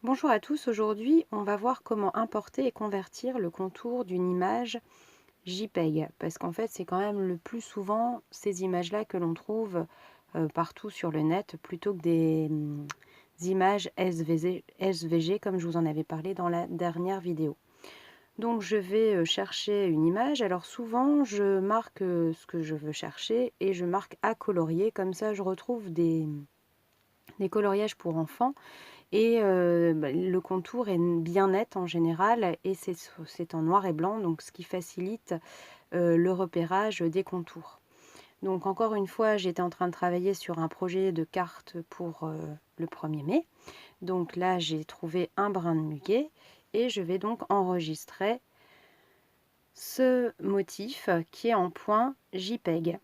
Bonjour à tous, aujourd'hui on va voir comment importer et convertir le contour d'une image JPEG parce qu'en fait c'est quand même le plus souvent ces images-là que l'on trouve partout sur le net plutôt que des images SVG comme je vous en avais parlé dans la dernière vidéo. Donc je vais chercher une image, alors souvent je marque ce que je veux chercher et je marque à colorier, comme ça je retrouve des coloriages pour enfants. Et le contour est bien net en général et c'est en noir et blanc, donc ce qui facilite le repérage des contours. Donc encore une fois, j'étais en train de travailler sur un projet de carte pour le 1er mai. Donc là, j'ai trouvé un brin de muguet et je vais donc enregistrer ce motif qui est en point JPEG.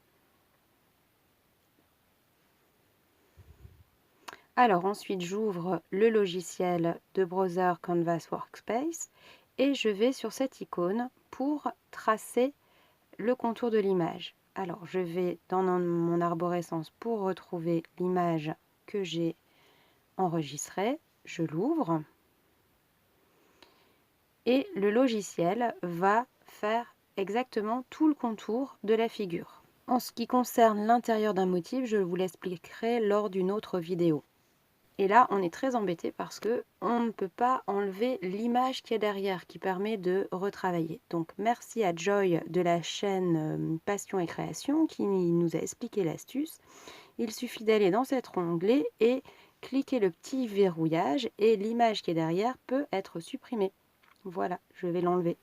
Alors ensuite, j'ouvre le logiciel de browser Canvas Workspace et je vais sur cette icône pour tracer le contour de l'image. Alors je vais dans mon arborescence pour retrouver l'image que j'ai enregistrée. Je l'ouvre et le logiciel va faire exactement tout le contour de la figure. En ce qui concerne l'intérieur d'un motif, je vous l'expliquerai lors d'une autre vidéo. Et là, on est très embêté parce que on ne peut pas enlever l'image qui est derrière, qui permet de retravailler. Donc, merci à Joy de la chaîne Passion et Création qui nous a expliqué l'astuce. Il suffit d'aller dans cet onglet et cliquer le petit verrouillage et l'image qui est derrière peut être supprimée. Voilà, je vais l'enlever.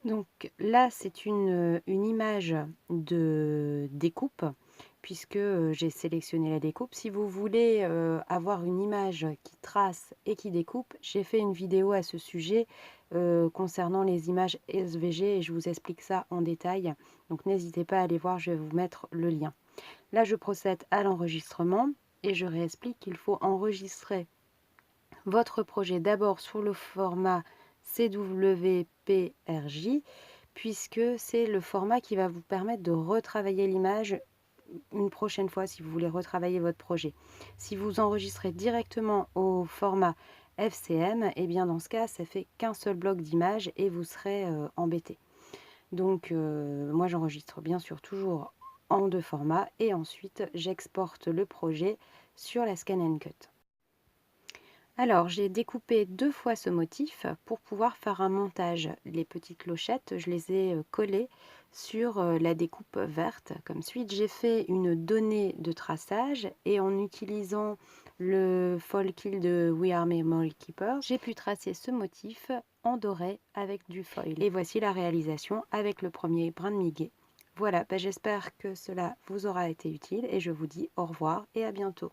Donc là, c'est une image de découpe, puisque j'ai sélectionné la découpe. Si vous voulez avoir une image qui trace et qui découpe, j'ai fait une vidéo à ce sujet concernant les images SVG et je vous explique ça en détail. Donc n'hésitez pas à aller voir, je vais vous mettre le lien. Là, je procède à l'enregistrement et je réexplique qu'il faut enregistrer votre projet d'abord sur le format CWPRJ, puisque c'est le format qui va vous permettre de retravailler l'image une prochaine fois si vous voulez retravailler votre projet. Si vous enregistrez directement au format FCM, et bien dans ce cas, ça fait qu'un seul bloc d'image et vous serez embêté. Donc moi j'enregistre bien sûr toujours en deux formats et ensuite j'exporte le projet sur la Scan & Cut. Alors, j'ai découpé 2 fois ce motif pour pouvoir faire un montage. Les petites clochettes, je les ai collées sur la découpe verte. Comme suite, j'ai fait une donnée de traçage et en utilisant le Foil Kill de We Are Memory Keepers, j'ai pu tracer ce motif en doré avec du foil. Et voici la réalisation avec le premier brin de muguet. Voilà, j'espère que cela vous aura été utile et je vous dis au revoir et à bientôt.